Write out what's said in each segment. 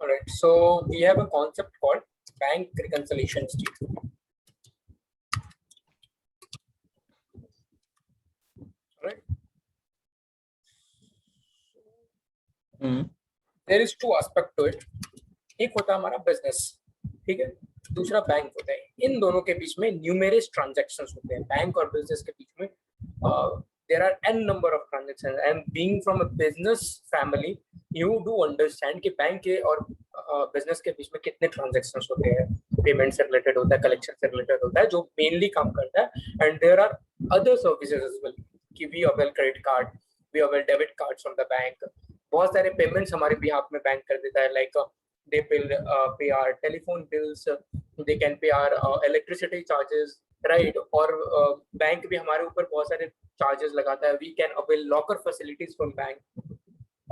Alright, so we have a concept called bank reconciliation statement. Alright. There is two aspect to it. एक होता है हमारा business, ठीक है, दूसरा बैंक होता है. इन दोनों के बीच में न्यूमेरस ट्रांजैक्शंस होते हैं. बैंक और बिजनेस के बीच में there are n number of transactions, and being from a business family you do understand कि बैंक के और बिजनेस के बीच में कितने ट्रांजैक्शंस होते हैं. पेमेंट से रिलेटेड होता है, कलेक्शन से रिलेटेड होता है, जो मेनली काम करता है. And there are other services as well कि we avail credit card, we avail debit cards from the bank. बहुत सारे पेमेंट्स हमारे बिहाफ में बैंक कर देता है. Like they will pay our telephone bills, they can pay our electricity charges, right? और bank भी हमारे ऊपर बहुत सारे चार्जेस लगाता है. we can avail locker facilities from bank.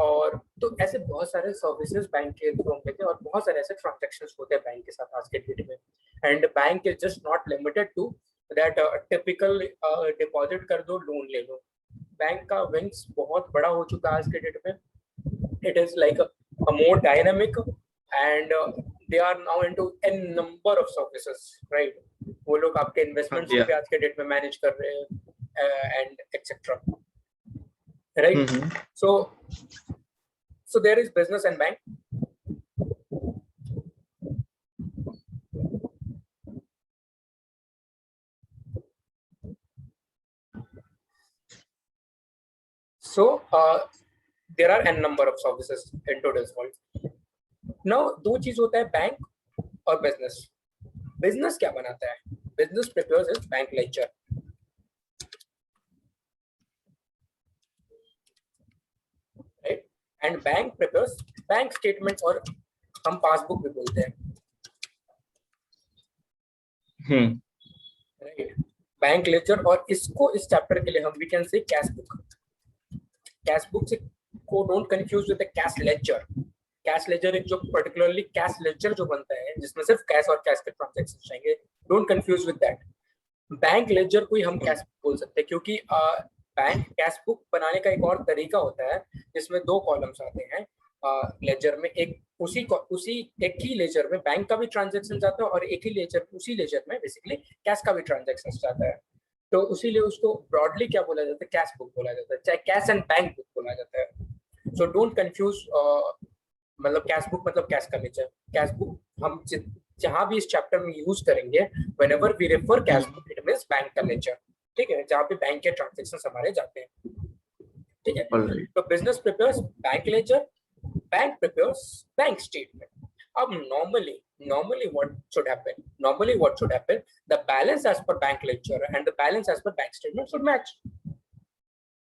और तो ऐसे बहुत सारे सर्विसेज बैंक के थ्रू हम लेते हैं और बहुत सारे ऐसे ट्रांजैक्शंस होते हैं बैंक के साथ आज के डेट में. And bank is just not limited to that typical deposit कर दो, लोन ले लो. बैंक का विंग्स बहुत बड़ा हो चुका है आज के डेट में. It is like a more dynamic and they are now into n number of services, right? वो लोग आपके इन्वेस्टमेंट्स को भी आज के डेट में मैनेज कर रहे हैं and etc, right? So there is business and bank. So there are n number of services in today's world. Now दो चीज होता है, बैंक और बिजनेस. बिजनेस क्या बनाता है? Business prepares is bank ledger, right? And bank prepares bank statement, और हम पासबुक भी बोलते हैं, राइट? Bank ledger. और इसको इस चैप्टर के लिए हम we can say cash book. Cash book से को don't confuse with the cash ledger. Cash ledger एक जो पर्टिकुलरली कैश लेजर जो बनता है जिसमें सिर्फ कैश और कैश के ट्रांजैक्शन चाहिए. Don't confuse with that. Bank ledger को ही हम कैश बोल सकते हैं क्योंकि बैंक कैश बुक बनाने का एक और तरीका होता है जिसमें दो कॉलम्स आते हैं लेजर में. एक उसी एक ही लेजर में बैंक का भी ट्रांजैक्शन जाता है और एक ही लेजर उसी लेजर में बेसिकली कैश का भी ट्रांजैक्शन जाता है. तो उसीलिए उसको ब्रॉडली क्या बोला जाता है? कैश बुक बोला जाता है, चाहे कैश एंड बैंक बुक बोला जाता है. So don't confuse. मतलब कैश बुक मतलब कैश का लेजर. कैश बुक हम जहां भी इस चैप्टर में यूज करेंगे, whenever we refer cash book, it means bank का लेजर, ठीक है, जहां पे बैंक के ट्रांजैक्शंस हमारे जाते हैं, ठीक है. तो business prepares bank ledger, bank prepares bank statement. अब normally what should happen, the balance as per bank ledger and the balance as per bank statement should match.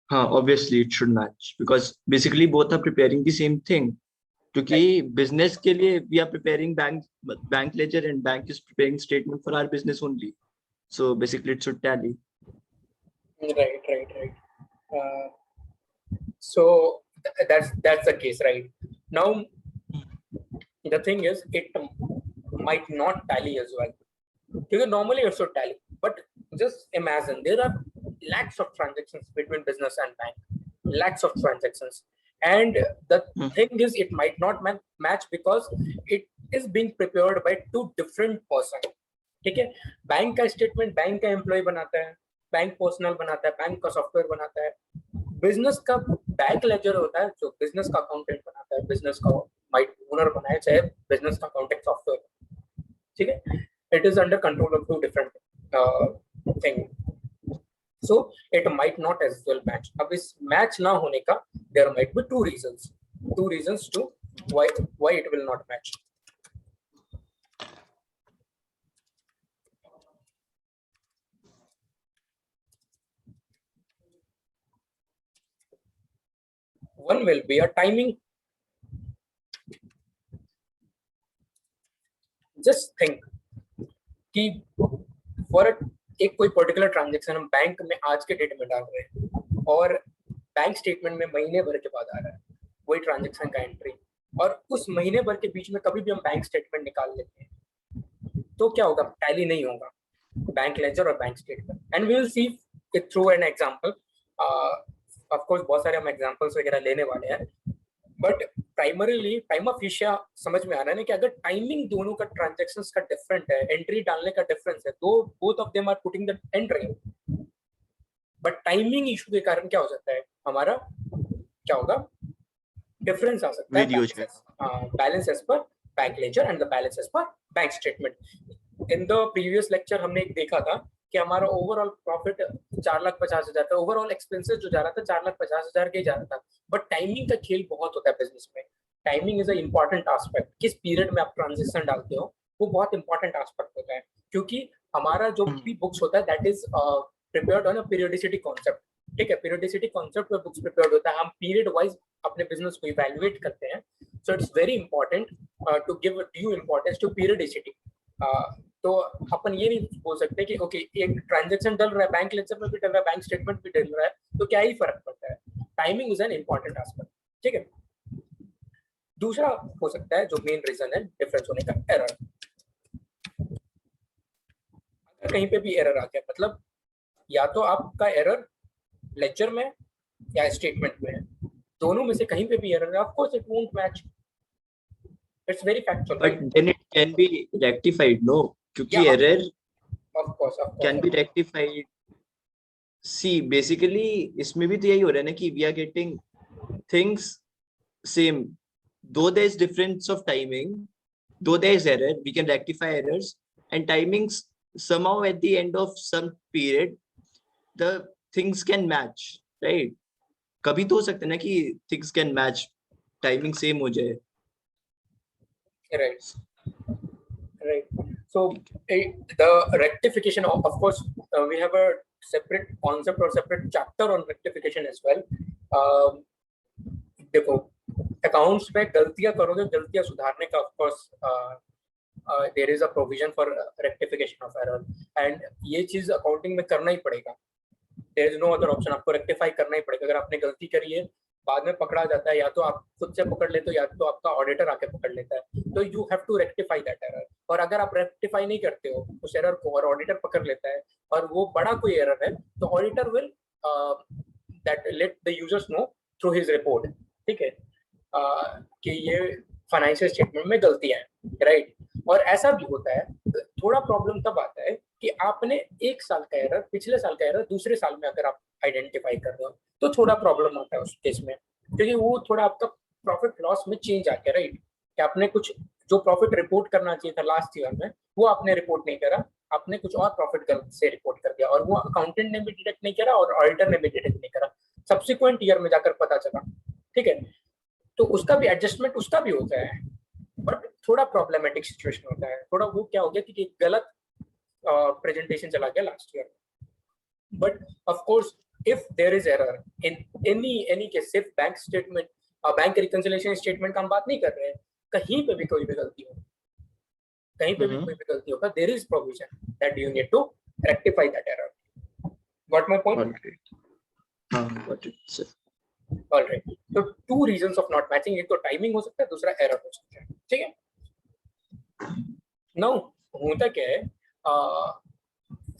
Obviously it should match because basically both are preparing the same thing. क्योंकि business के लिए we are preparing bank ledger and bank is preparing statement for our business only, so basically it should tally. Right. So that's the case, right? Now the thing is it might not tally as well because normally it should tally, but just imagine there are lakhs of transactions between business and bank, lakhs of transactions. And the thing is it might not match because it is being prepared by two different persons, ठीक है. Bank का statement bank का employ बनाता है, bank personal बनाता है, bank का software बनाता है. बिजनेस का बैंक लेजर होता है जो बिजनेस का अकाउंटेंट बनाता है, बिजनेस का माइट ओनर बनाए, चाहे बिजनेस का अकाउंटिंग सॉफ्टवेयर, ठीक है. It is under control of two different thing. So it might not as well match. अब इस match ना होने का there might be two reasons to why it will not match. One will be a timing. Just think कि for एक कोई particular transaction हम bank में आज के डेट में डाल रहे हैं और बैंक स्टेटमेंट में महीने भर के बाद आ रहा है वही ट्रांजैक्शन का एंट्री, और उस महीने भर के बीच में कभी भी हम बैंक स्टेटमेंट निकाल लेते हैं तो क्या होगा? टैली नहीं होगा बैंक लेजर और bank statement. And we will see it through an example. Of course बहुत सारे हम एग्जांपल्स वगैरह लेने वाले हैं, बट प्राइमरीली प्राइमा फेशिया समझ में आ रहा है ना कि अगर टाइमिंग दोनों का ट्रांजैक्शंस का डिफरेंट है, एंट्री डालने का डिफरेंस है, तो both of them are putting the entry, but timing issue के कारण क्या हो सकता है, हमारा क्या होगा, डिफरेंस आ सकता वीडियो है balance as per bank ledger and the balance as per bank statement. In the previous lecture हमने एक देखा था कि हमारा ओवरऑल प्रॉफिट 4,50,000 था, ओवरऑल एक्सपेंसेस जो जा रहा था 4,50,000 के जा रहा था, बट टाइमिंग का खेल बहुत होता है बिजनेस में। Timing is a important aspect, किस पीरियड में आप ट्रांजेक्शन डालते हो वो बहुत इंपॉर्टेंट एस्पेक्ट होता है, क्योंकि हमारा जो भी बुक्स होता है that is prepared on a periodicity concept. ठीक है, पीरियोडिसिटी कॉन्सेप्ट पे बुक्स प्रिपेयर्ड होता है, हम पीरियड वाइज अपने बिजनेस को इवैल्यूएट करते हैं। So it's very important to give due importance to periodicity. तो अपन ये नहीं बोल सकते कि ओके एक ट्रांजैक्शन डल रहा है, बैंक लेजर में भी डल रहा है, बैंक स्टेटमेंट भी डल रहा है, तो क्या ही फर्क पड़ता है। Timing is an important aspect. ठीक है, दूसरा हो सकता है जो मेन रीजन है डिफरेंस होने का, एरर। अगर कहीं पे भी एरर आ गया, मतलब या तो आपका एरर लेक्चर में या स्टेटमेंट में है, दोनों में से कहीं पे भी एरर है, of course it won't match, it's very factual, but then it can be rectified, no? क्योंकि Yeah, error of course can be rectified. See, basically इसमें भी तो यही हो रहा है ना कि we are getting things same, though there is difference of timing, though there is error, we can rectify errors, and timings somehow at the end of some period the things can match, right? कभी तो हो सकता है ना कि things can match, timing same हो जाए। right, right. So the rectification, of course, we have a separate concept or separate chapter on rectification as well. देखो अकाउंट्स में गलतियां करोगे, गलतियां सुधारने का of course there is a provision for rectification of error, and ये चीज accounting में करना ही पड़ेगा, there is no other option, आपको रेक्टिफाई करना ही पड़ेगा। अगर आपने गलती करी है, बाद में पकड़ा जाता है, या तो आप खुद से पकड़ लेते हो या तो आपका ऑडिटर आके पकड़ लेता है, तो you have to rectify that error. और अगर आप रेक्टिफाई नहीं करते हो उस एरर को और ऑडिटर पकड़ लेता है और वो बड़ा कोई एरर है, तो auditor will that let the users know through his report, ठीक है, कि ये फाइनेंशियल स्टेटमेंट में गलतियां हैं, राइट। और ऐसा भी होता है, थोड़ा प्रॉब्लम तब आता है कि आपने एक साल का एरर, पिछले साल का एरर दूसरे साल में अगर आप आइडेंटिफाई कर रहे हो, तो थोड़ा प्रॉब्लम आता है उस केस में, क्योंकि वो थोड़ा आपका प्रॉफिट लॉस में चेंज आ गया, राइट। कि आपने कुछ जो प्रॉफिट रिपोर्ट करना चाहिए था लास्ट ईयर में, वो आपने रिपोर्ट नहीं करा, आपने कुछ और प्रॉफिट से रिपोर्ट कर दिया, और वो अकाउंटेंट ने भी डिटेक्ट नहीं करा और ऑडिटर ने भी डिटेक्ट नहीं करा, सब्सिक्वेंट ईयर में जाकर पता चला, ठीक है। तो उसका भी एडजस्टमेंट उसका भी होता है, बट थोड़ा प्रॉब्लमेटिक सिचुएशन होता है, थोड़ा वो क्या हो गया कि गलत प्रेजेंटेशन चला गया last year. But of course if there is error in any case, सिर्फ bank statement, bank reconciliation statement का हम बात नहीं कर रहे हैं, कहीं पे भी कोई भी गलती हो, कहीं पे भी कोई भी गलती होगा, there is provision that you need to rectify that error. Got my point? हाँ, got it, sir. All right. So two reasons of not matching, एक तो टाइमिंग हो सकता है, दूसरा एरर हो सकता है, ठीक है। नाउ होता क्या है,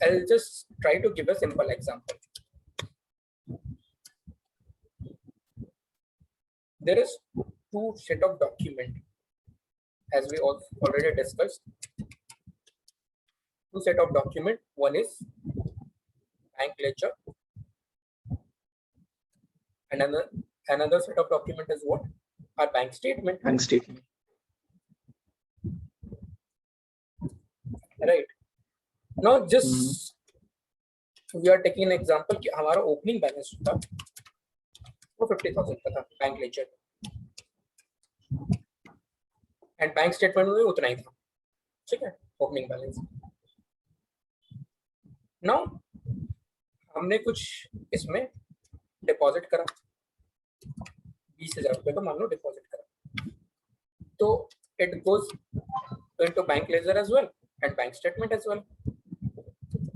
I'll just try to give a simple example. There is two set of document, as we already discussed. Two set of document. One is bank ledger. Another set of document is what? Our bank statement. Bank statement. Right. Now just we are taking an example कि हमारा opening balance था वो 50,000 का था bank ledger, and bank statement में उतना ही था, ठीक है, ओपनिंग बैलेंस। नाउ हमने कुछ इसमें डिपॉजिट करा, 20,000 रुपए का मान लो डिपॉजिट करा, तो it goes into bank ledger as well and bank statement as well.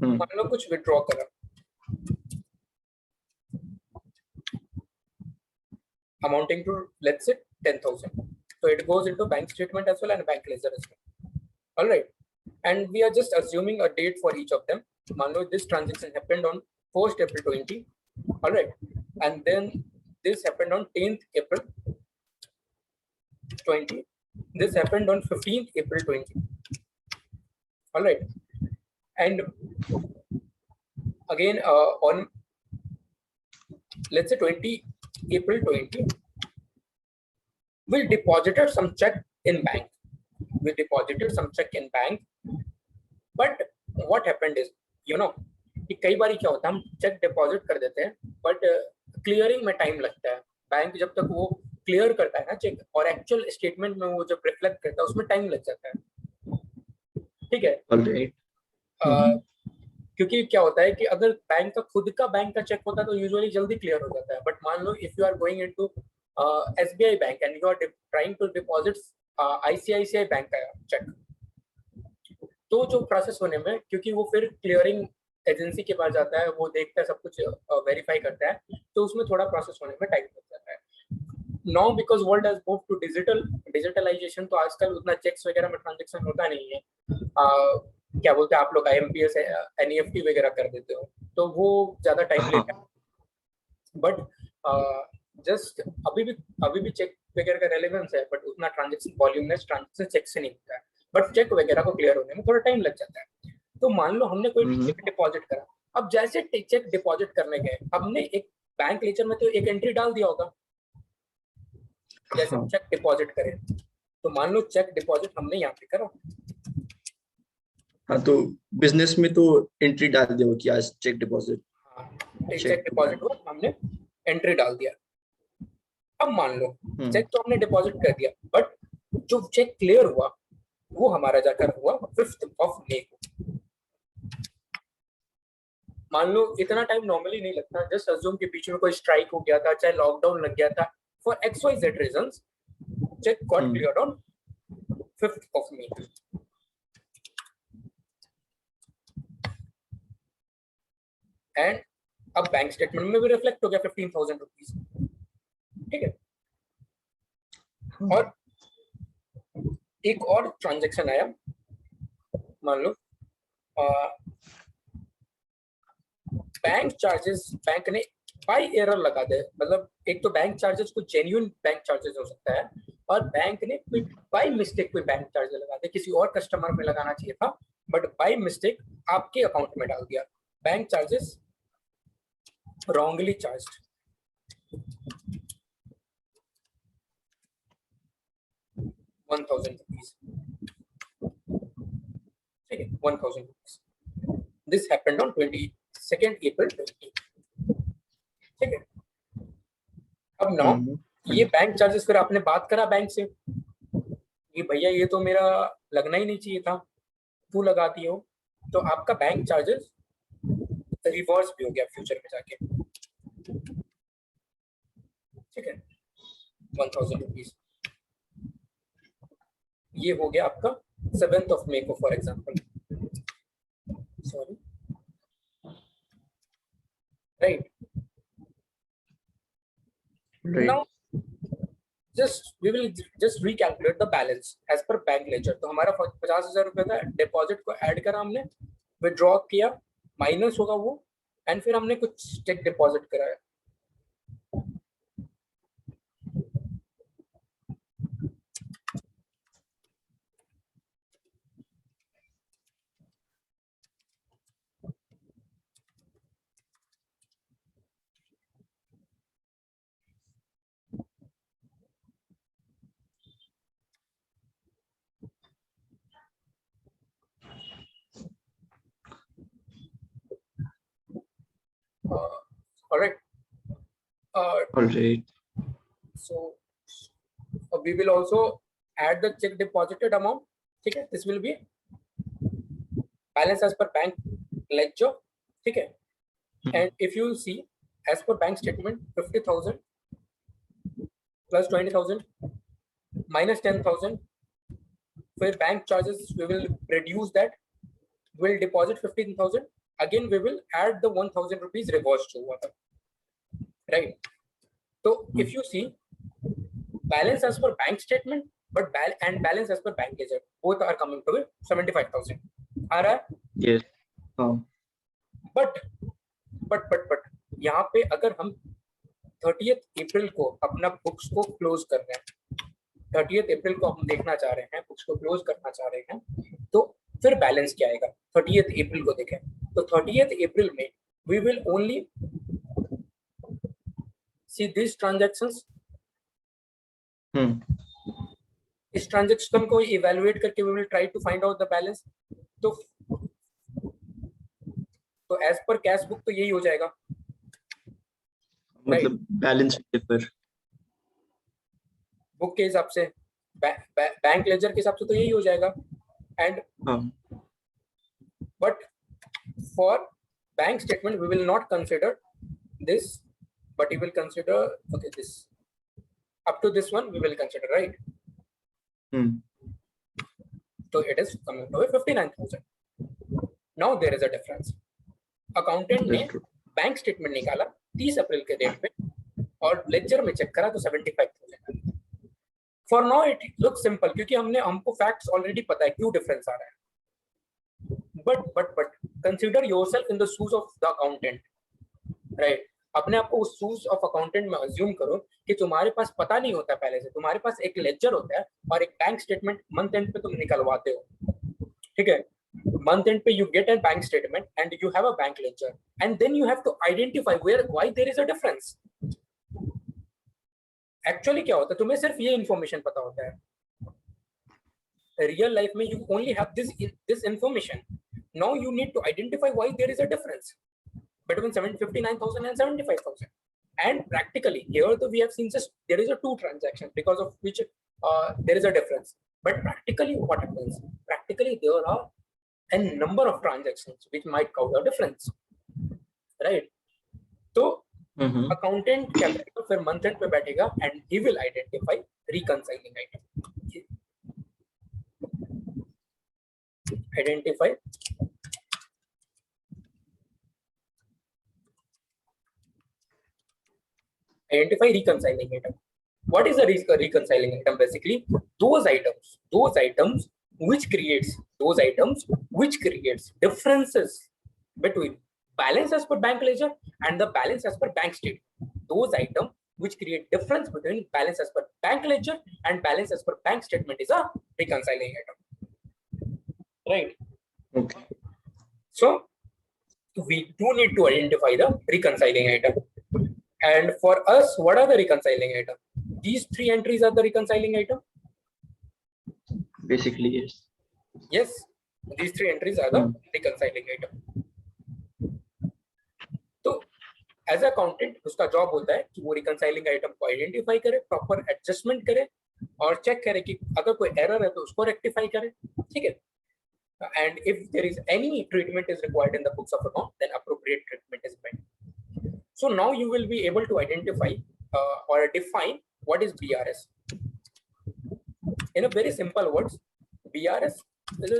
मान लो कुछ विड्रॉ करा, amounting to let's say 10,000, so it goes into bank statement as well and bank ledger as well. All right, and we are just assuming a date for each of them. मान लो this transaction happened on 1st April 20, all right, and then this happened on 10th April 20. This happened on 15th April 20. All right. And again, on let's say 20 April 20, we deposited some check in bank. We deposited some check in bank. But what happened is, you know, कि कई बार क्या होता है, हम check deposit कर देते हैं, but clearing में टाइम लगता है. बैंक जब तक वो क्लियर करता है ना चेक, और एक्चुअल स्टेटमेंट में वो जब रिफ्लेक्ट करता है उसमें टाइम लग जाता है. ठीक है. क्योंकि क्या होता है कि अगर बैंक का खुद का बैंक का चेक होता है तो यूजुअली जल्दी क्लियर हो जाता है. बट मान लो if you are going into SBI bank and you are trying to deposit ICICI bank का चेक, तो जो प्रोसेस होने में, क्योंकि वो फिर क्लियरिंग एजेंसी के पास जाता है, वो देखता है, सब कुछ वेरीफाई करता है, तो उसमें थोड़ा प्रोसेस होने में टाइम लग जाता है. Now because world has moved to digitalisation, तो आजकल उतना चेक्स वगैरह में ट्रांजेक्शन होता नहीं है. क्या बोलते हैं आप लोग, IMPS NEFT वगैरह कर देते हो, तो वो ज्यादा टाइम लेता है. बट जस्ट अभी भी चेक वगैरह का रेलेवेंस है, बट उतना ट्रांजेक्शन वॉल्यूमलेस ट्रांजेक्शन चेक से नहीं होता है. बट चेक वगैरह को क्लियर होने में थोड़ा टाइम लग जाता है. तो मान लो हमने कोई चेक डिपॉजिट करा, अब जैसे चेक डिपॉजिट करने गए, हमने एक बैंक लेजर में तो एक एंट्री डाल दिया होगा जैसे चेक डिपॉजिट करें. तो मान लो चेक डिपॉजिट हमने यहाँ पे करा. हाँ, तो बिजनेस में तो एंट्री डाल दिया कि आज चेक डिपॉजिट. हाँ, चेक डिपॉजिट हुआ, हमने एंट्री डाल दिया. अब मान लो चेक तो हमने डिपॉजिट कर दिया, बट जो चेक क्लियर हुआ वो हमारा जाकर हुआ 5th of May को. मान लो इतना टाइम नॉर्मली नहीं लगता. जस्ट अज्यूम के बीच में कोई स्ट्राइक हो गया था, चाहे लॉकडाउन लग गया था, for XYZ reasons cheque got cleared on 5th of May. And अब बैंक स्टेटमेंट में भी रिफ्लेक्ट हो गया 15,000 रुपीज. ठीक है. और एक और ट्रांजैक्शन आया, मान लो बैंक चार्जेस, बैंक ने बाय एरर लगा दे. मतलब एक तो बैंक चार्जेस को जेन्युइन बैंक चार्जेस हो सकता है, और बैंक ने कोई बाय मिस्टेक कोई बैंक चार्जेस लगा दे, किसी और कस्टमर में लगाना चाहिए था, बट बाय मिस्टेक आपके अकाउंट में डाल दिया. Bank charges wrongly charged. ₹1,000. Okay, 1,000 rupees. This happened on 22nd April 20. ठीक है. अब नाउ ये बैंक चार्जेस, फिर आपने बात करा बैंक से कि भैया ये तो मेरा लगना ही नहीं चाहिए था, तू लगाती हो, तो आपका बैंक चार्जेस रिवर्स भी हो गया फ्यूचर में जाके. ठीक है. 1,000 रुपीज ये हो गया आपका 7th of May को, for example. Sorry, right. Now just we will just recalculate the balance as per bank ledger. तो हमारा 50,000 रुपए था, डिपॉजिट को ऐड करा हमने, विड्रॉ किया, माइनस होगा वो, एंड फिर हमने कुछ चेक डिपॉजिट कराया. All right. So we will also add the check deposited amount. ठीक है. This will be balance as per bank ledger. ठीक है. And if you see as per bank statement, 50,000 plus 20,000 minus 10,000. फिर bank charges we will reduce that. We'll deposit 15,000. Again we will add the 1,000 rupees reverse to water. Right. So if you see balance as per bank statement, but balance as per bank ledger, both are coming to 75,000. आ रहा है? Yes. But यहाँ पे अगर हम 30th April को अपना books को close कर रहे हैं, 30 अप्रैल को हम देखना चाह रहे हैं, बुक्स को क्लोज करना चाह रहे हैं, तो फिर बैलेंस क्या आएगा? 30 अप्रैल को देखें तो 30 अप्रैल में we will only see this transactions. इस ट्रांजैक्शन को इवैल्यूएट करके we will try to find out the balance. तो एज पर कैश बुक तो यही हो जाएगा, मतलब बैलेंस पेपर बुक के हिसाब से, बैंक लेजर के हिसाब से तो यही हो जाएगा। And but for bank statement we will not consider this, but you will consider, okay, this up to this one we will consider, right? So it is coming to 59,000. Now there is a difference. Accountant ने bank statement निकाला 30 अप्रैल के date पे और laser में check करा तो 75,000। For now it looks simple, क्योंकि हमको फैक्ट्स ऑलरेडी पता है क्यों डिफरेंस आ रहा है। But consider yourself in the shoes of the accountant, right? अपने आप को उस शूज ऑफ अकाउंटेंट में अज्यूम करो कि तुम्हारे पास पता नहीं होता पहले से, तुम्हारे पास एक लेजर होता है और एक बैंक स्टेटमेंट मंथ एंड पे तुम निकलवाते हो, ठीक है? मंथ एंड पे you get a bank statement and you have a bank ledger, and then you have to identify why there is a difference. Actually क्या होता है, तुम्हें सिर्फ ये इंफॉर्मेशन पता होता है। रियल लाइफ में you only have this information. Now you need to identify why there is a difference between 59,000 and 75,000. And practically here we have seen just there is a two transactions because of which there is a difference. But practically what happens? Practically there are a number of transactions which might cause a difference, right? So accountant क्या करेगा, फिर month end पे बैठेगा and he will identify reconciling item. Identify reconciling item. What is a reconciling item? Basically those items which creates differences between balance as per bank ledger and the balance as per bank statement. Those items which create difference between balance as per bank ledger and balance as per bank statement is a reconciling item, right? Okay. So we do need to identify the reconciling item. And for us, what are the reconciling items? These three entries are the reconciling item. Basically, yes. Yes, these three entries are the reconciling item. तो as a accountant उसका job होता है कि वो reconciling item को identify करे, proper adjustment करे और चेक करे कि अगर कोई एरर है तो उसको रेक्टिफाई करे, ठीक है? And if there is any treatment is required in the books of account, then appropriate treatment is made. So now you will be able to identify or define what is BRS. In a very simple words, BRS is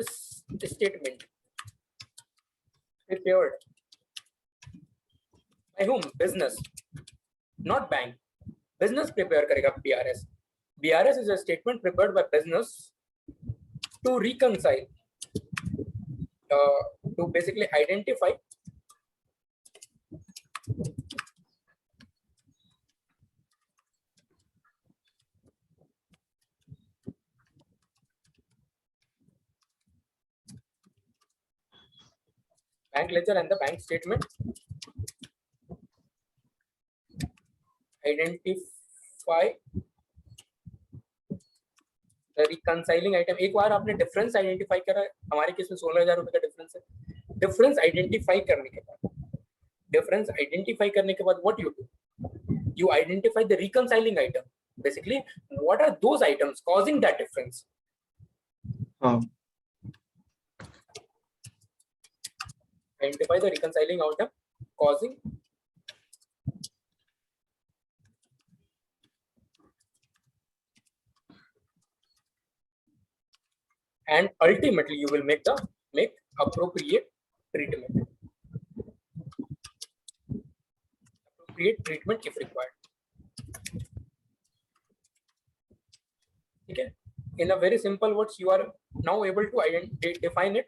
a statement prepared by whom? Business, not bank. Business prepare karega BRS. BRS is a statement prepared by business to reconcile, to basically identify bank ledger and the bank statement, identify the reconciling item. एक बार आपने difference identify करा, हमारे case में 16,000 रुपए का difference है। Difference identify करने के बाद what you do? You identify the reconciling item. Basically, what are those items causing that difference? Identify the reconciling item causing and ultimately you will make appropriate treatment. Appropriate treatment if required. Okay. In a very simple words, you are now able to define it.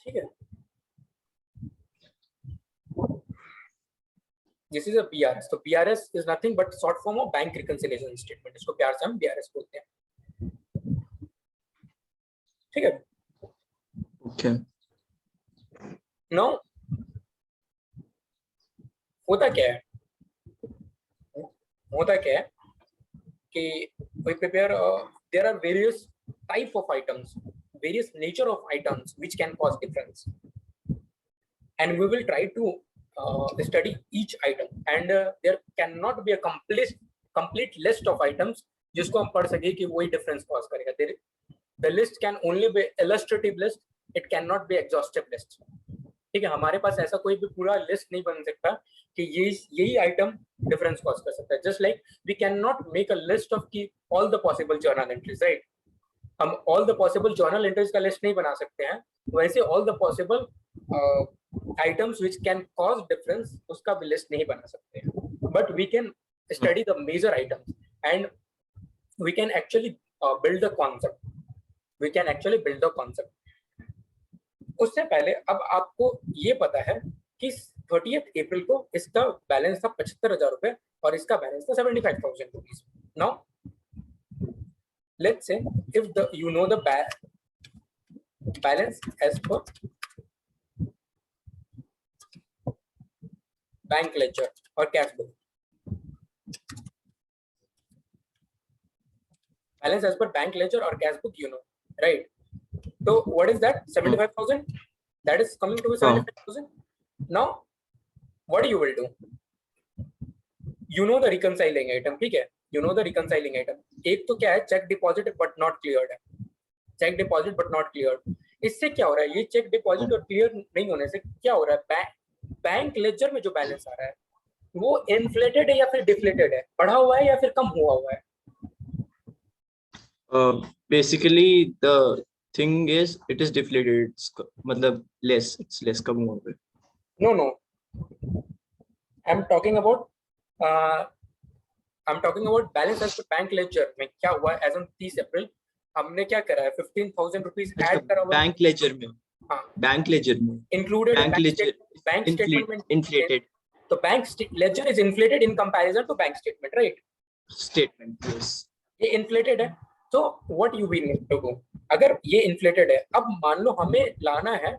ठीक है? This is a BRS. तो BRS is nothing but short form of bank reconciliation statement. इसको प्यार से हम BRS बोलते हैं, ठीक है? Okay. Now होता क्या है? होता क्या है कि we prepare there are various type of items, various nature of items which can cause difference, and we will try to study each item, and there cannot be a complete list of items जिसको हम पढ़ सके कि वही difference cause करेगा. The list can only be illustrative list, it cannot be exhaustive list. ठीक है, हमारे पास ऐसा कोई भी पूरा लिस्ट नहीं बन सकता कि यही आइटम डिफरेंस कॉज कर सकता है. Just like we can not make a list of की all the possible journal entries, right? हम all the possible journal entries का लिस्ट नहीं बना सकते हैं, वैसे all the possible items which can cause difference उसका भी लिस्ट नहीं बना सकते हैं. But we can study the major items and we can actually build the concept. We can actually build the concept. उससे पहले अब आपको ये पता है कि 30th अप्रैल को इसका बैलेंस था 75,000 रुपए और इसका बैलेंस था 75,000 rupees. Now let's say if the you know the balance as per bank ledger और cash book. Balance as per bank ledger और cash book, you know, right? So what is that? 75,000. That is coming to be 75,000. Now, what you will do? You know the reconciling item, ठीक है? You know the reconciling item. एक तो क्या है? Check deposit but not cleared है. Check deposit but not cleared. इससे क्या हो रहा है? ये check deposit और clear नहीं होने से क्या हो रहा है? बैंक लेजर में जो बैलेंस आ रहा है वो inflated है या फिर deflated है? बढ़ा हुआ है या फिर कम हुआ है? Basically the thing is it is deflated. It's मतलब less. It's less कम हुआ है. No. I'm talking about balance as per bank ledger में क्या हुआ as on 30 अप्रैल हमने क्या करा है? 15,000 रुपीज ऐड करा हुआ बैंक लेजर में. हाँ, बैंक लेजर में included बैंक स्टेटमेंट में inflated. तो bank ledger is inflated in comparison to bank statement, right? Statement, yes. ये inflated है. तो what you will need to do, अगर ये inflated है, अब मान लो हमें लाना है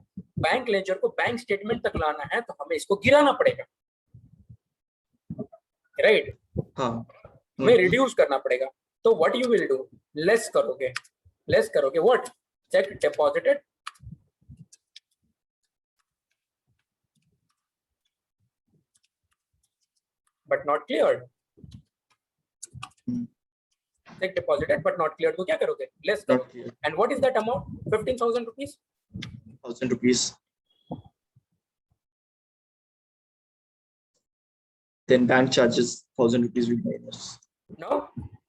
बैंक लेजर को बैंक स्टेटमेंट तक लाना है तो हमें इसको गिराना पड़ेगा, राइट? हाँ, हमें रिड्यूस करना पड़ेगा. तो what you will do, less करोगे what? Check deposited but not cleared. Check deposited but not cleared. तो क्या करोगे? Less करोगे. And what is that amount? 15,000 rupees. 1,000 rupees. Then bank charges 1,000 rupees with minus. Now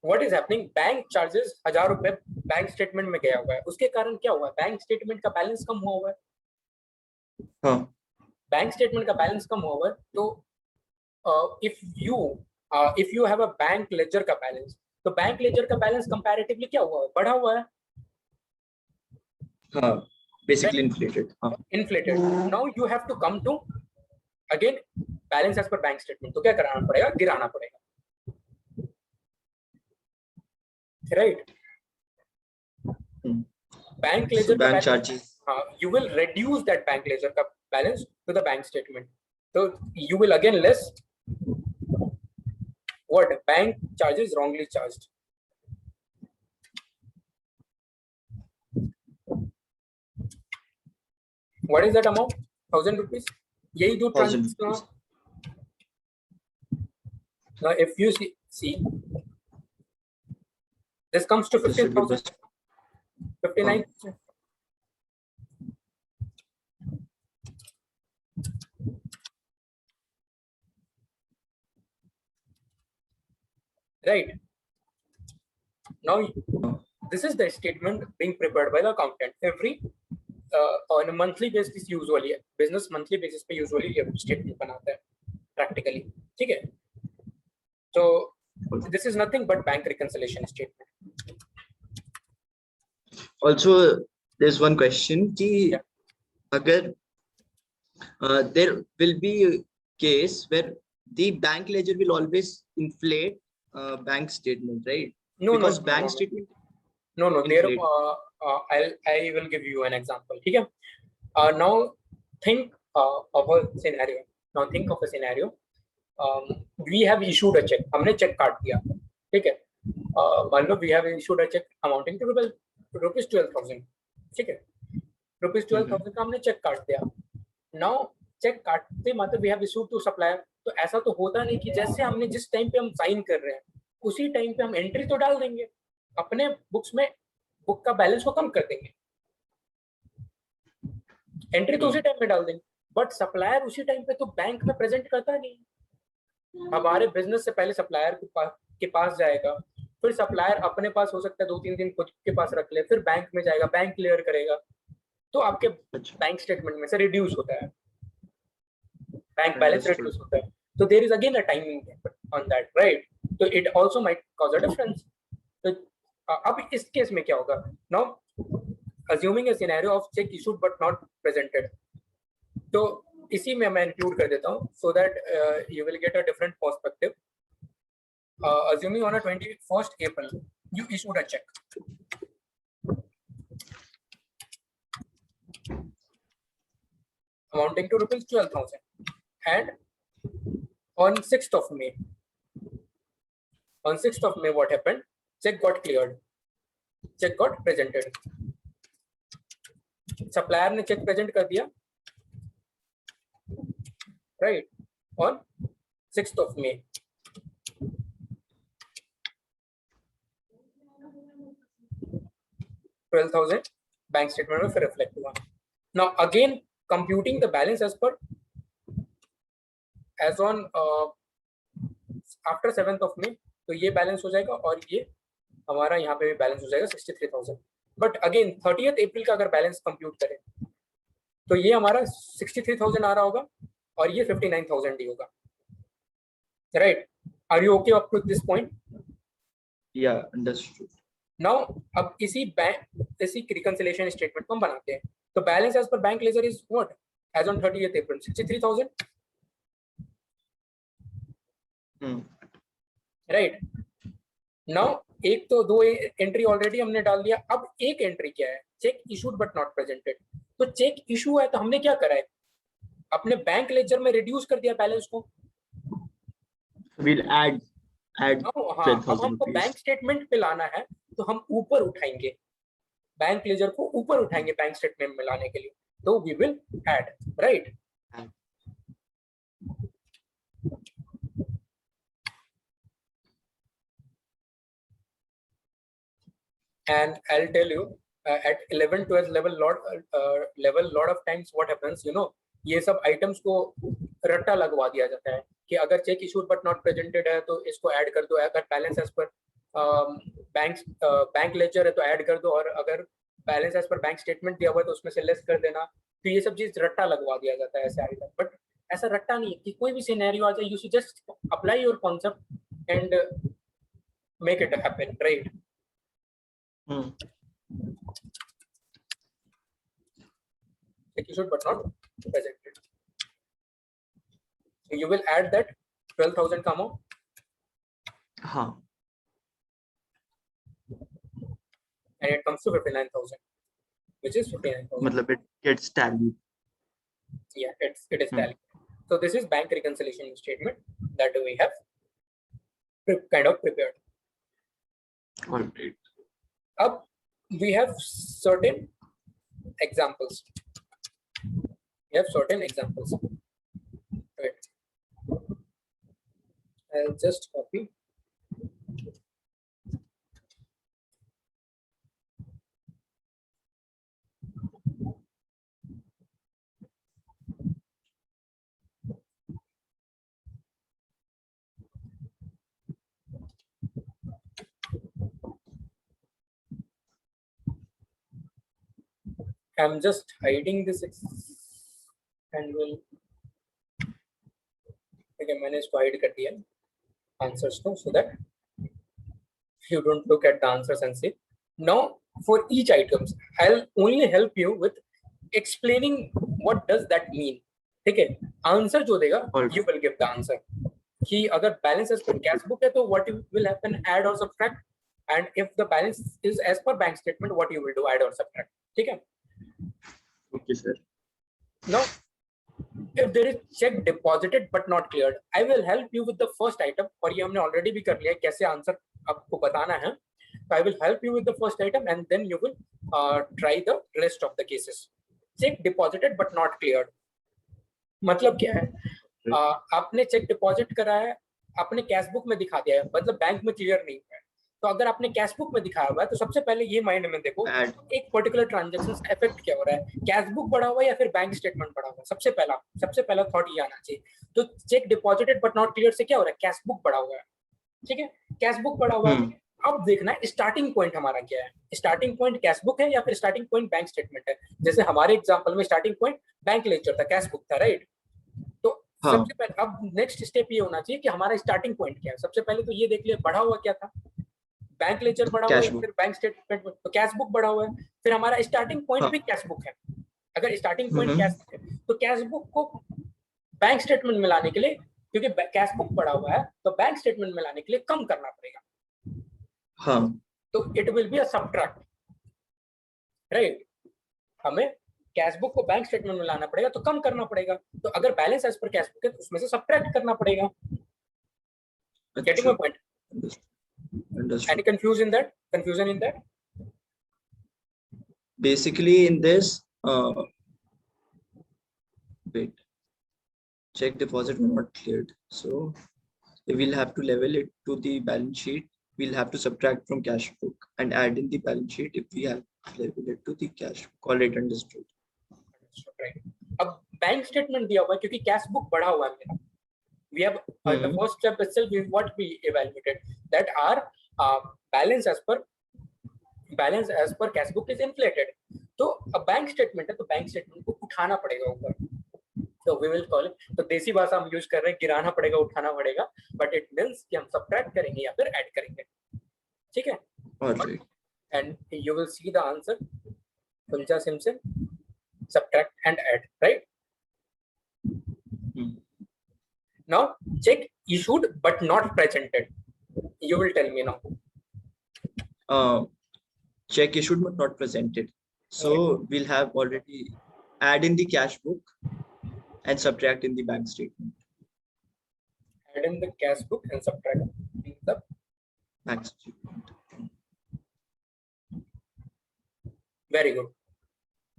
what is happening? Bank charges 1,000 रुपए bank statement में गया हुआ है. उसके कारण क्या हुआ? बैंक स्टेटमेंट का बैलेंस कम हुआ है. हाँ. बैंक स्टेटमेंट का बैलेंस कम हुआ है. तो if you have a bank ledger का बैलेंस, तो बैंक लेजर का बैलेंस कंपैरेटिवली क्या हुआ है? बढ़ा हुआ है. हाँ, basically inflated. हाँ. Inflated. Now you have to come to again balance as per bank statement. तो क्या कराना पड़ेगा? गिराना पड़ेगा, right? बैंक लेजर का charges. हाँ, you will reduce that bank ledger का balance to the bank statement. So you will again less what? Bank charges wrongly charged. What is that amount? 1,000 rupees. यही दो transaction. Now if you see this comes to 15,000. 59%. Right. Now this is the statement being prepared by the accountant every on a monthly basis. Usually business monthly basis पे usually ये statement बनाता है practically, ठीक है? So this is nothing but bank reconciliation statement. Also there's one question कि अगर there will be a case where the bank ledger will always inflate bank statement, right? No, Because no, bank no, statement no, no. There, inflate. I will give you an example. Okay. Now think of a scenario. Now think of a scenario. We have issued a check. हमने check काट दिया. ठीक है. मान लो we have issued a check amounting to rupees 12,000. ठीक है. Rupees 12,000 का हमने चेक काट दिया. नाउ चेक काटते मतलब we have issued to supplier. तो ऐसा तो होता नहीं कि जैसे हमने जिस टाइम पे हम साइन कर रहे हैं उसी टाइम पे हम एंट्री तो डाल देंगे अपने बुक्स में, बुक का बैलेंस को कम कर देंगे, एंट्री तो उसी टाइम पे डाल देंगे. बट सप्लायर उसी टाइम पे तो बैंक में प्रेजेंट करता नहीं. हमारे बिजनेस से पहले सप्लायर के पास जाएगा, फिर सप्लायर अपने पास हो सकता है 2-3 दिन खुद के पास रख ले, फिर बैंक में जाएगा, बैंक क्लियर करेगा, तो आपके बैंक स्टेटमेंट में से रिड्यूस होता है, बैंक बैलेंस रिड्यूस होता है. तो there is again a timing on that, right? तो it also might cause a difference. तो अब इस केस में क्या होगा? Now assuming a scenario of cheque issued but not presented, तो इसी में मैं इंक्लूड कर देता हूं so that you will get a different perspective. Assuming on a 21st April you issued a check amounting to rupees 12,000, and on 6th of May, what happened? Check got cleared, check got presented. Supplier ने check present कर दिया, right, on 6th of May. $12,000 bank statement में फिर reflect हुआ. Now again computing the balance as on after 7th of May, तो ये balance हो जाएगा और ये हमारा यहाँ पे भी बैलेंस हो जाएगा 63,000. बट अगेन 30th April का अगर बैलेंस कंप्यूट करें तो ये हमारा 63,000 आ रहा होगा और ये 59,000 ही होगा, right? Are you okay up to this point? या अंडरस्टूड. नाउ अब इसी रिकंसिलिएशन स्टेटमेंट को हम बनाते हैं. तो balance as per bank ledger is what as on 30th April 63,000, right? Now एक तो दो एंट्री ऑलरेडी हमने डाल दिया. अब एक एंट्री क्या है? Check issued but not presented. तो चेक इशू है तो हमने क्या करा है? अपने बैंक लेजर में रिड्यूस कर दिया बैलेंस को. विल ऐड अब हमको बैंक स्टेटमेंट पे लाना है तो हम ऊपर उठाएंगे, बैंक लेजर को ऊपर उठाएंगे बैंक स्टेटमेंट में लाने के लिए. तो we will add, right? And I'll tell you at 11-12 level lot of times what happens, you know, ये सब आइटम्स को रट्टा लगवा दिया जाता है कि अगर cheque issued but not presented है तो इसको ऐड कर दो, अगर balance as per bank ledger है तो ऐड कर दो, और अगर balance as per bank statement दिया हुआ है तो उसमें से लेस कर देना. तो ये सब चीज रट्टा लगवा दिया जाता है ऐसे आइटम. बट ऐसा रट्टा नहीं है कि कोई भी सिनेरियो आ जाए, you just apply your concept and make it happen, right? Chek issued but not presented. So you will add that 12,000 का amount. हाँ. And it comes to 59,000, which is 59,000. मतलब it gets tallied. Yeah, it is tallied. So this is bank reconciliation statement that we have kind of prepared. All right. अब we have certain examples. Right. I'll just copy. I'm just hiding this and will. Okay, मैंने इसको hide कर दिया answers को, so that you don't look at the answers and say. Now for each items, I'll only help you with explaining what does that mean. ठीक है? Answer जो देगा, you will give the answer. कि अगर balance as per cash book है तो what will happen, add और subtract, and if the balance is as per bank statement what you will do, add और सब्ट्रैक्ट. ठीक है. Okay sir. Now if there is check deposited but not cleared, I will help you with the first item. और ये हमने already भी कर लिया है, कैसे आंसर आपको बताना है. So I will help you with the first item and then you will try the rest of the cases. Check deposited but not cleared मतलब क्या है? आपने चेक डिपॉजिट करा है, आपने कैश बुक में दिखा दिया है, मतलब बैंक में क्लियर नहीं है. तो अगर आपने कैश बुक में दिखाया हुआ है तो सबसे पहले ये माइंड में देखो एक पर्टिकुलर ट्रांजैक्शन का इफेक्ट क्या हो रहा है, कैश बुक बढ़ा हुआ है या फिर बैंक स्टेटमेंट बढ़ा हुआ है. सबसे पहला थॉट ये आना चाहिए. तो check deposited but not clear से क्या हो रहा है, कैश बुक बढ़ा हुआ है. ठीक है, कैश बुक बढ़ा हुआ है. अब देखना है स्टार्टिंग पॉइंट हमारा क्या है. स्टार्टिंग पॉइंट कैश बुक है या फिर स्टार्टिंग पॉइंट बैंक स्टेटमेंट है. जैसे हमारे एग्जांपल में स्टार्टिंग पॉइंट बैंक लेजर था, कैश बुक था, राइट. तो सबसे पहले अब नेक्स्ट स्टेप ये होना चाहिए कि हमारा स्टार्टिंग पॉइंट क्या है. सबसे पहले तो ये देख लिया बढ़ा हुआ क्या था, बैंक लेजर बढ़ा हुआ है, फिर बैंक स्टेटमेंट, तो कैश बुक बढ़ा हुआ है, फिर हमारा स्टार्टिंग पॉइंट भी कैश बुक है. अगर स्टार्टिंग पॉइंट कैश बुक है तो कैश बुक को बैंक स्टेटमेंट में लाने के लिए, क्योंकि कैश बुक बढ़ा हुआ है तो बैंक स्टेटमेंट में लाने के लिए कम करना पड़ेगा. हाँ, तो it will be a subtract, right. हमें कैश बुक को बैंक स्टेटमेंट में लाना पड़ेगा तो कम करना पड़ेगा. तो अगर balance as per cash book है तो उसमें से सबट्रैक्ट करना पड़ेगा. Getting my point? Any confusion in that? Basically in this wait, check deposit were not cleared, so we'll have to level it to the balance sheet. We'll have to subtract from cash book and add in the balance sheet if we have level it to the cash book. All right, understood. Right. अब bank statement दिया हुआ है क्योंकि cash book बढ़ा हुआ है मेरा. We have the first step itself is what we evaluated, that our balance as per cash book is inflated. तो अब बैंक स्टेटमेंट है तो बैंक स्टेटमेंट को उठाना पड़ेगा ऊपर. तो we will call it, तो देसी भाषा हम यूज कर रहे हैं, गिराना पड़ेगा, उठाना पड़ेगा, बट इट मींस कि हम सबट्रैक्ट करेंगे या फिर ऐड करेंगे. ठीक है. And you will see the answer फुलचा सिम्पसन, subtract and add, right? Now check issued but not presented. You will tell me now. Check issued but not presented. So we'll have already add in the cash book and subtract in the bank statement. Add in the cash book and subtract in the bank statement. Very good.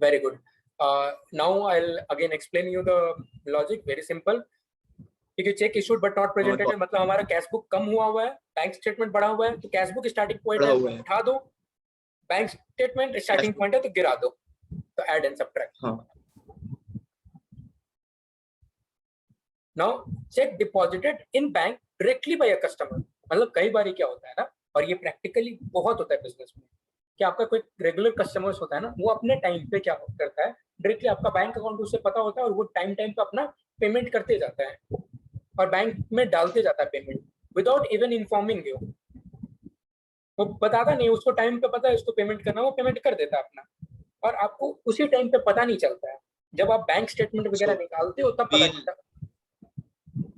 Very good. Now I'll again explain you the logic. Very simple. ठीक है, check issued but not presented है, मतलब हमारा cash book कम हुआ है, bank statement बढ़ा हुआ है, तो कैश बुक स्टार्टिंग पॉइंट है तो उठा दो, बैंक स्टेटमेंट स्टार्टिंग पॉइंट है तो गिरा दो. तो add and subtract. Now cheque deposited in bank directly by a customer. मतलब कई बार क्या होता है ना, और ये प्रैक्टिकली बहुत होता है बिजनेस में, कि आपका कोई रेगुलर कस्टमर्स होता है ना, वो अपने टाइम पे क्या करता है, डायरेक्टली आपका बैंक अकाउंट उसे पता होता है और वो टाइम पे अपना पेमेंट करते जाता है और बैंक में डालते जाता है payment without even informing you. वो बताता नहीं, उसको टाइम पे पता है उसको पेमेंट करना, वो पेमेंट कर देता है अपना, और आपको उसी टाइम पे पता नहीं चलता है. जब आप बैंक स्टेटमेंट वगैरह निकालते हो तब पता चलता है.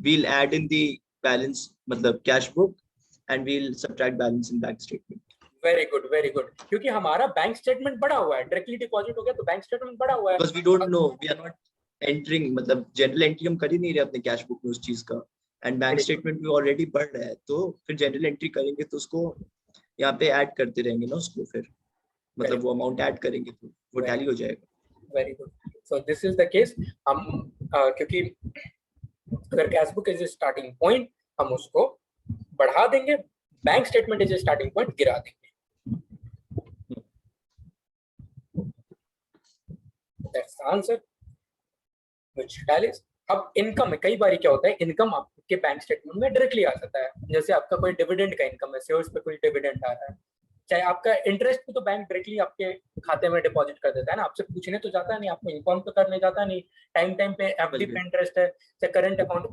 We'll add in the balance, मतलब cash book, and we'll subtract balance in bank statement. Very good, very good. क्योंकि हमारा बैंक स्टेटमेंट बढ़ा हुआ है, डायरेक्टली डिपॉजिट हो गया तो बैंक स्टेटमेंट बढ़ा हुआ है. Because we don't know, we are not entering, मतलब जनरल एंट्री हम कर ही नहीं रहे अपने कैश बुक में उस चीज का, एंड बैंक स्टेटमेंट भी ऑलरेडी बढ़ रहा है, तो फिर जनरल एंट्री करेंगे तो उसको यहाँ पे ऐड करते रहेंगे ना उसको, फिर मतलब वो अमाउंट ऐड करेंगे तो वो टैली हो जाएगा. Very good. So this is the case. हम क्योंकि अगर cash book is starting point हम उसको बढ़ा देंगे, bank statement is starting point गिरा देंगे. That's the answer. Which tallies. अब इनकम में कई बार क्या होता है, इनकम आपके बैंक स्टेटमेंट में डायरेक्टली आ जाता है. जैसे आपका कोई डिविडेंड का इनकम है, शेयर्स पे कोई डिविडेंड आ रहा है, चाहे आपका इंटरेस्ट भी तो बैंक डायरेक्टली आपके खाते में डिपॉजिट कर देता है ना, आपसे पूछने तो जाता नहीं, आपको इन्फॉर्म तो करने जाता नहीं. टाइम पे एफडी पे इंटरेस्ट है, चाहे current account,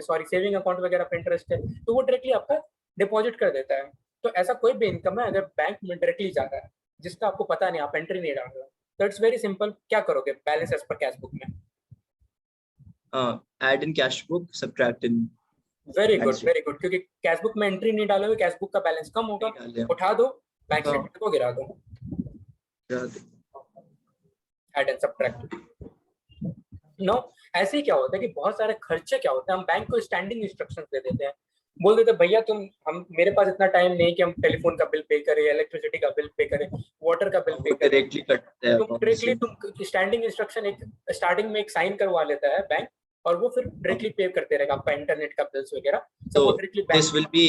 sorry saving account वगैरह पे इंटरेस्ट है, तो वो डायरेक्टली आपका डिपॉजिट कर देता है. तो ऐसा कोई भी इनकम है अगर बैंक में डायरेक्टली जा रहा है जिसका आपको पता नहीं, आप एंट्री नहीं डाल रहे, तो इट्स वेरी सिंपल. क्या करोगे balance as per cash book में? Add in cash book, subtract in very bank good statement very good, क्योंकि कैश बुक में एंट्री नहीं डालोगे, कैश बुक का बैलेंस कम होगा, डाले उठा दो, बैंक हाँ स्टेटमेंट को गिरा दो, ऐड एंड सब्ट्रैक्ट। नो, ऐसे ही क्या होता है कि बहुत सारे खर्चे क्या होते हैं, हम बैंक को स्टैंडिंग इंस्ट्रक्शंस दे देते हैं, बोल देते हैं भैया तुम, हम मेरे पास इतना टाइम नहीं कि हम टेलीफोन का बिल पे करें, इलेक्ट्रिसिटी का बिल पे करें, वाटर का बिल वो पे करें। डायरेक्टली कटता है तुम अकाउंट डायरेक्टली से तुम स्टैंडिंग इंस्ट्रक्शन एक स्टार्टिंग में एक साइन करवा लेता है बैंक, और वो फिर डायरेक्टली पे करते रहेगा आपका इंटरनेट का बिल्स वगैरह सब, वो so directly this bank. will be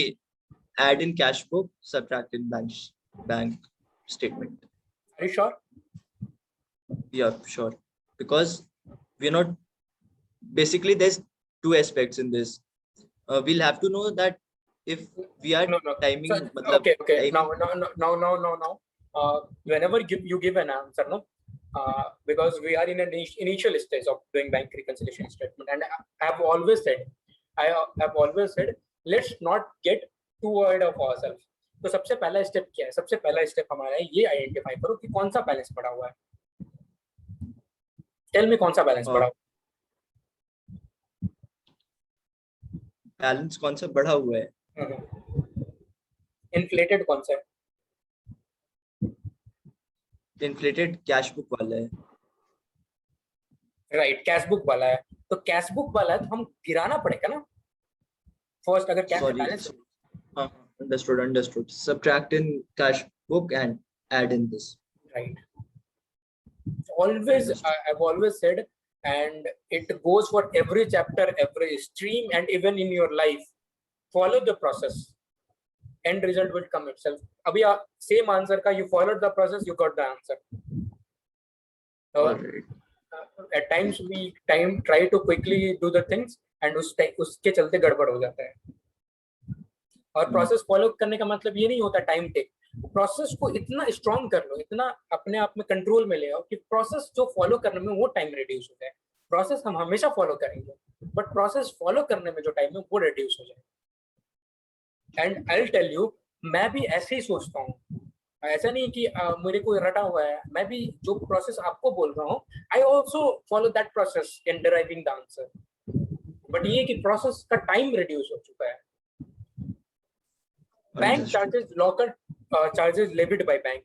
add in cash book subtract in bank statement. Are you sure? Yeah, sure, because we're not basically there's two aspects in this. We'll have to know that if we are No, no. timing So, matlab, okay, okay. timing Now. Whenever you give an answer, no, because we are in an initial stage of doing bank reconciliation statement, and I've always said, I've always said, let's not get too ahead of ourselves. तो सबसे पहला step क्या है? सबसे पहला step हमारा है ये आइडेंटिफाई करो कि कौन सा बैलेंस पड़ा हुआ है। टेल में कौन सा बैलेंस पड़ा हुआ बैलेंस कौन सा बढ़ा हुआ है? है? इन्फ्लेटेड कौन सा है? इन्फ्लेटेड कैश बुक वाला है। राइट, कैश बुक वाला है। तो कैश बुक वाला है तो हम गिराना पड़ेगा ना फर्स्ट, अगर cash Sorry, balance. understood. Subtract in cash book and add in this. Right. Always, I've always said, and it goes for every chapter, every stream, and even in your life. Follow the process. End result will come itself. Abhi same answer ka, you followed the process, you got the answer. Alright. At times we try to quickly do the things, and उसके चलते गड़बड़ हो जाता है। और process follow करने का मतलब ये नहीं होता टाइम टेक, प्रोसेस को इतना स्ट्रॉन्ग कर लो, इतना अपने आप में कंट्रोल में ले आओ कि प्रोसेस जो फॉलो करने में वो टाइम रिड्यूस हो जाए। प्रोसेस हम हमेशा फॉलो करेंगे, बट प्रोसेस फॉलो करने में जो टाइम है वो रिड्यूस हो जाए। And I will tell you, मैं भी ऐसे ही सोचता हूँ, ऐसा नहीं कि मेरे को रटा हुआ है, मैं भी जो प्रोसेस आपको बोल रहा हूँ, I also follow that process in deriving the answer, but ये कि प्रोसेस का टाइम रिड्यूस हो चुका है। Bank charges, locker charges levied by bank,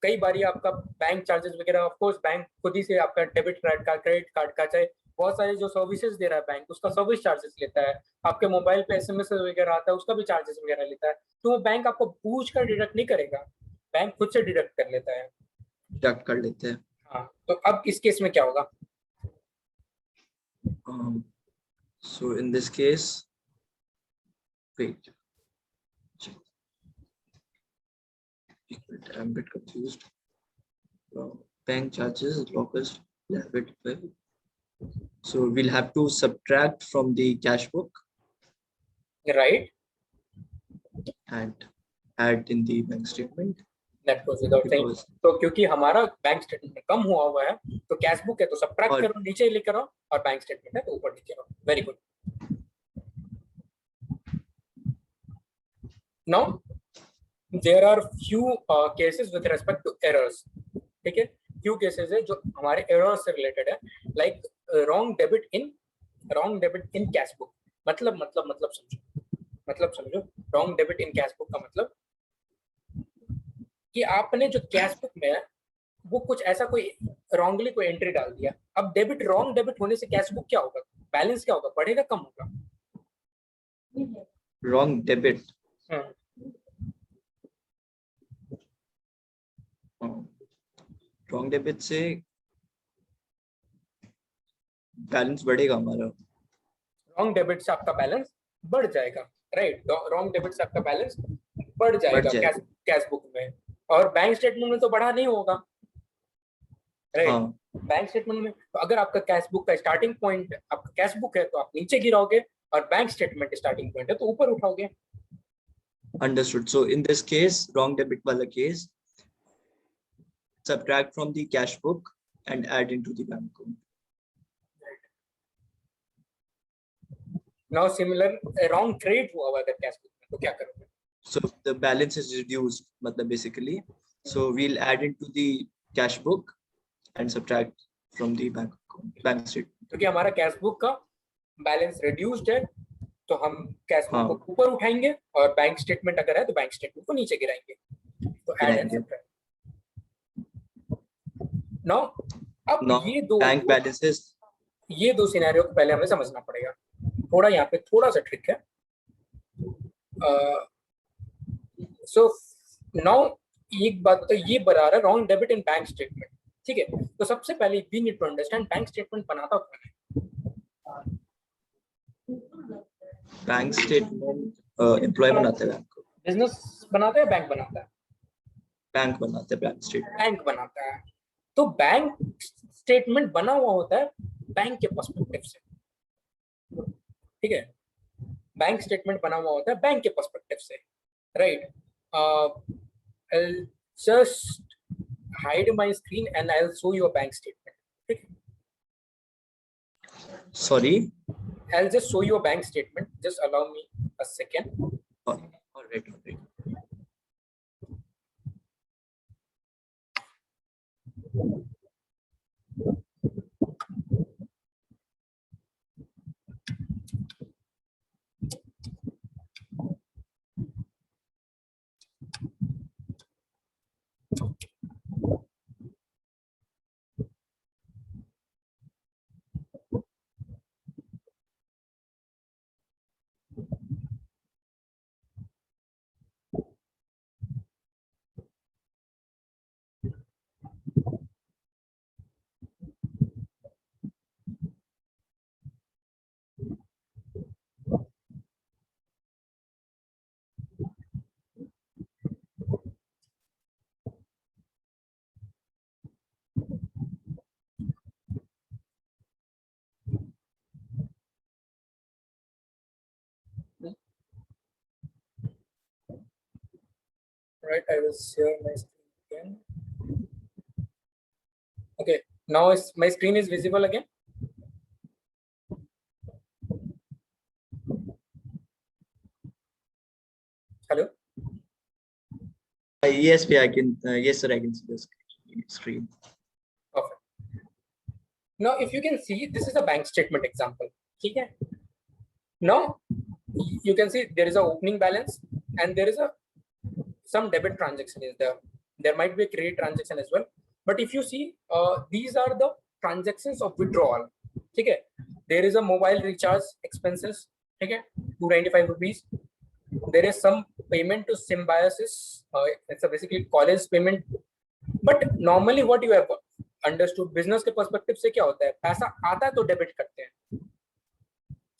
कई बारी आपका बैंक चार्जेस वगैरह, ऑफ कोर्स बैंक खुद ही से आपका डेबिट कार्ड का, क्रेडिट कार्ड का, चाहे बहुत सारे जो सर्विसेज दे रहा है बैंक, उसका सर्विस चार्जेस लेता है, आपके मोबाइल पे एसएमएस वगैरह आता है उसका भी चार्जेस वगैरह लेता है, तो वो बैंक आपको पूछ कर डिडक्ट नहीं करेगा, बैंक खुद से डिडक्ट कर लेता है, डिडक्ट कर लेते हैं। हाँ, तो अब इस केस में क्या होगा? So in this case, wait, I'm a bit confused. Bank charges, lockers, debit bill. So we'll have to subtract from the cash book, right, and add in the bank statement. That goes without saying. तो क्योंकि हमारा bank statement कम हुआ है, तो cash book है तो subtract करो, नीचे लेकर आओ, और बैंक स्टेटमेंट है तो ऊपर लेकर आओ। Very good. Now there are few cases with respect to errors, ठीक है, few cases है जो हमारे errors से related है, like wrong debit in cash book। मतलब समझो wrong debit in cash book का मतलब कि आपने जो कैश बुक में है वो कुछ ऐसा कोई रॉन्गली कोई एंट्री डाल दिया, अब रॉन्ग डेबिट होने से कैश बुक क्या होगा, बैलेंस क्या होगा, बढ़ेगा कम होगा? Wrong debit. रॉन्ग डेबिट से बैलेंस बढ़ेगा हमारा। रॉन्ग डेबिट से आपका बैलेंस बढ़ जाएगा, राइट, रॉन्ग डेबिट से आपका बैलेंस बढ़ जाएगा कैश बुक में, और बैंक स्टेटमेंट में तो बढ़ा नहीं होगा, राइट। बैंक स्टेटमेंट में तो अगर आपका कैश बुक का स्टार्टिंग पॉइंट आपका कैश बुक है तो आप नीचे गिराओगे, और बैंक स्टेटमेंट स्टार्टिंग पॉइंट है तो ऊपर उठाओगे। Understood. So in this case, wrong debit wala case, subtract from the cash book and add into the bank account. Right. Now similar wrong trade हुआ अगर कैश बुक में तो क्या करोगे? So the balance is reduced, मतलब basically. So we'll add into the cash book and subtract from the bank account, bank statement. क्योंकि हमारा cash book का बैलेंस रिड्यूस्ड है तो हम कैश बुक हाँ को ऊपर उठाएंगे और बैंक स्टेटमेंट अगर है तो बैंक स्टेटमेंट को नीचे गिराएंगे, तो ऐड एंड गिराएंगे। सब्ट्रैक्ट। नाउ अब नो बैंक बैलेंसेस। ये दो सिनेरियो को पहले हमें समझना पड़ेगा। थोड़ा यहाँ पे थोड़ा सा ट्रिक है। सो नाउ एक बात तो ये बता रहा है wrong debit in bank statement, ठीक है। तो सबसे पहले we need to understand bank statement बनाता कौन है। बैंक स्टेटमेंट एम्प्लॉय बनाते हैं, बैंक को। बिजनेस बनाता है, बैंक बनाता है? बैंक बनाते हैं बैंक स्टेटमेंट। बैंक बनाता है। तो बैंक स्टेटमेंट बना हुआ होता है बैंक के पर्सपेक्टिव से, ठीक है। बैंक स्टेटमेंट बना हुआ होता है बैंक के पर्सपेक्टिव से, right. I'll just hide my screen and I'll show you a bank statement, ठीक है। Sorry. I'll just show you a bank statement, just allow me a second. All right, all right. Right, I will share my screen again. Okay, now my screen is visible again. Hello. Yes, I can. Yes, sir, I can see the screen. Perfect. Now, if you can see, this is a bank statement example. Okay. Now, you can see there is a opening balance and there is a some debit transaction is there. There might be a credit transaction as well. But if you see, these are the transactions of withdrawal. Okay. There is a mobile recharge expenses. Okay. 295 rupees. There is some payment to Symbiosis. It's a basically college payment. But normally what you have understood business के perspective से क्या होता है, पैसा आता है तो debit करते हैं,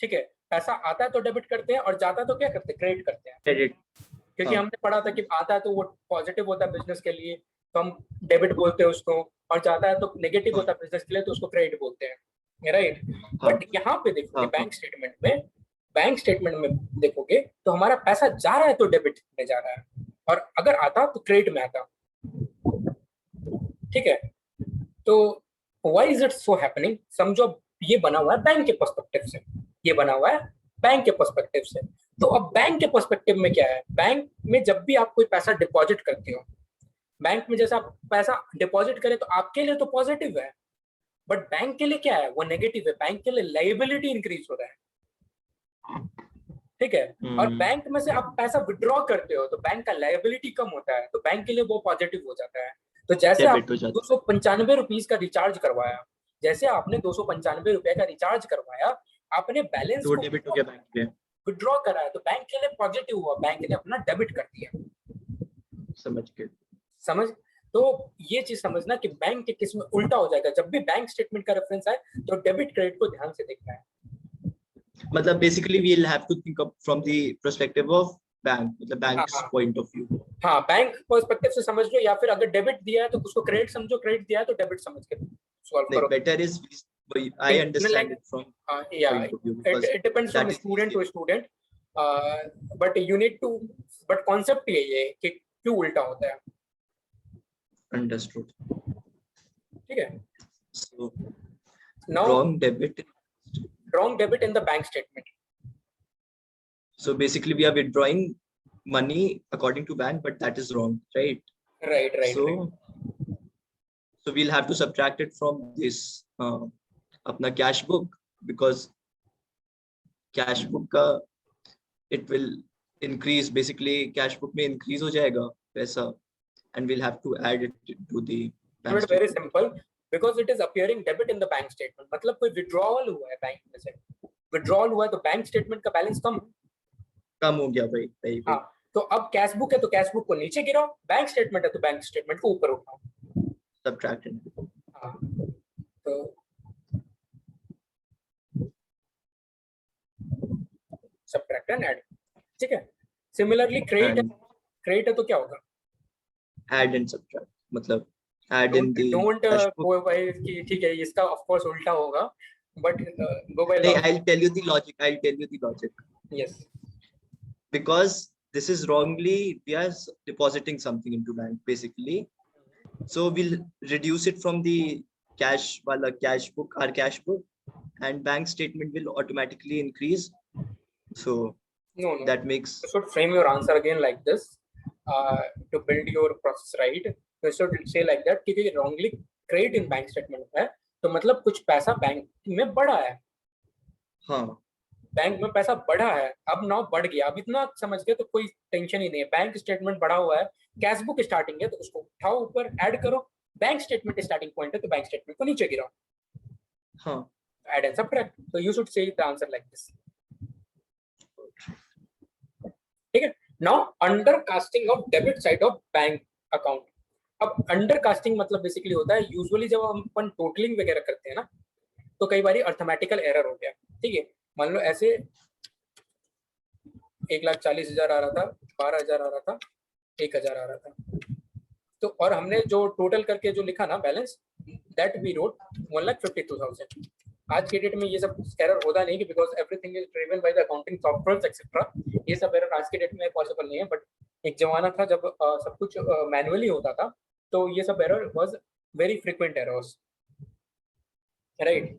ठीक है। पैसा आता है तो डेबिट करते हैं और जाता है तो क्या करते हैं, क्रेडिट करते हैं। Credit. क्योंकि हमने पढ़ा था कि आता है तो वो पॉजिटिव होता है बिजनेस के लिए तो हम डेबिट बोलते हैं उसको, और जाता है तो नेगेटिव होता है बिजनेस के लिए तो उसको क्रेडिट बोलते हैं, राइट। बट यहाँ पे देखोगे बैंक स्टेटमेंट में देखोगे तो हमारा पैसा जा रहा है तो डेबिट में जा रहा है, और अगर आता तो क्रेडिट में आता, ठीक है। तो why is it so happening, समझो ये बना हुआ है बैंक के पर्सपेक्टिव से, ये बना हुआ है बैंक के पर्सपेक्टिव से। तो अब बैंक के पर्सपेक्टिव में क्या है, बैंक में जब भी आप कोई पैसा डिपॉजिट करते हो, बैंक में जैसा आप पैसा डिपॉजिट करें तो आपके लिए तो पॉजिटिव है, बट बैंक के लिए क्या है, वो नेगेटिव है। बैंक के लिए लायबिलिटी इंक्रीज हो रहा है, ठीक है। और बैंक में से आप पैसा विड्रॉ करते हो तो बैंक का लायबिलिटी कम होता है, तो बैंक के लिए वो पॉजिटिव हो जाता है। तो जैसे आप 295 रुपीज का रिचार्ज करवाया, जैसे आपने 295 रुपए का रिचार्ज करवाया, आपने बैलेंस को डेबिट हो गया बैंक में, विड्रॉ करा है तो बैंक के लिए पॉजिटिव हुआ, बैंक ने अपना डेबिट कर दिया। समझ। तो ये चीज समझना कि बैंक के किस में उल्टा हो जाएगा, जब भी बैंक स्टेटमेंट का रेफरेंस आए तो डेबिट क्रेडिट को ध्यान से देखना है। मतलब basically we will have to think up from the perspective of bank, मतलब बैंक्स पॉइंट ऑफ व्यू। हाँ, बैंक पर्सपेक्टिव से समझ लो, या फिर अगर डेबिट दिया है तो उसको क्रेडिट समझो, क्रेडिट दिया है तो डेबिट समझ के सॉल्व करो। Better is I understand it from yeah, it depends from student to student, but you need to, but concept यही है कि क्यों उल्टा होता है। Understood. ठीक है। So now wrong debit in the bank statement. So basically we are withdrawing money according to bank, but that is wrong, right? Right. So we'll have to subtract it from this अपना cash book, because cash book का it will increase, basically cash book में increase हो जाएगा पैसा, and we'll have to add it to the bank But very statement. simple, because it is appearing debit in the bank statement. मतलब कोई withdrawal हुआ है bank में से, withdrawal हुआ है तो बैंक स्टेटमेंट का बैलेंस कम हो गया भाई भाई भाई। हाँ, तो अब कैश बुक है तो कैश बुक को नीचे गिराओ, बैंक स्टेटमेंट है तो बैंक स्टेटमेंट को ऊपर उठाओ। Subtract it. हाँ, तो सब्ट्रैक्ट एंड ऐड, ठीक है। सिमिलरली क्रेडिट है तो क्या होगा? Add and subtract, मतलब add in the don't cash book. Go by कि ठीक है इसका ऑफ कोर्स उल्टा होगा, बट गो बाय नहीं, I'll tell you the logic. Yes, Because this is wrongly, we are depositing something into bank basically, so we'll reduce it from the cash wala cash book, our cash book, and bank statement will automatically increase. So no that makes you should frame your answer again like this, to build your process right. You should say like that कि wrongly credit in bank statement है तो मतलब कुछ पैसा bank में बढ़ा है, हाँ बैंक में पैसा बढ़ा है, अब नाउ बढ़ गया, अब इतना समझ गए तो कोई टेंशन ही नहीं है। बैंक स्टेटमेंट बढ़ा हुआ है, कैश बुक स्टार्टिंग है तो उसको उठाओ ऊपर ऐड करो, बैंक स्टेटमेंट स्टार्टिंग पॉइंट है तो बैंक स्टेटमेंट को नीचे गिराओ, हाँ ऐड एंड सब्ट्रैक्ट। तो you should say the answer like this, ठीक है। Now under casting of debit side of bank account. अब अंडर कास्टिंग मतलब बेसिकली होता है यूजुअली जब हम अपन टोटलिंग वगैरह करते हैं ना तो कई बार अर्थमेटिकल एरर हो गया, ठीक है। मान लो ऐसे 1,40,000 आ रहा था, 12,000 आ रहा था, 1,000 आ रहा था, तो और हमने जो टोटल करके जो लिखा ना बैलेंस, दैट वी रोट 1,52,000। आज के डेट में ये सब एरर होता नहीं कि because everything is driven by the accounting software etcetera, ये सब एरर आज के डेट में पॉसिबल नहीं है। बट एक जमाना था जब सब कुछ मैनुअली होता था, तो ये सब error was very frequent errors, right.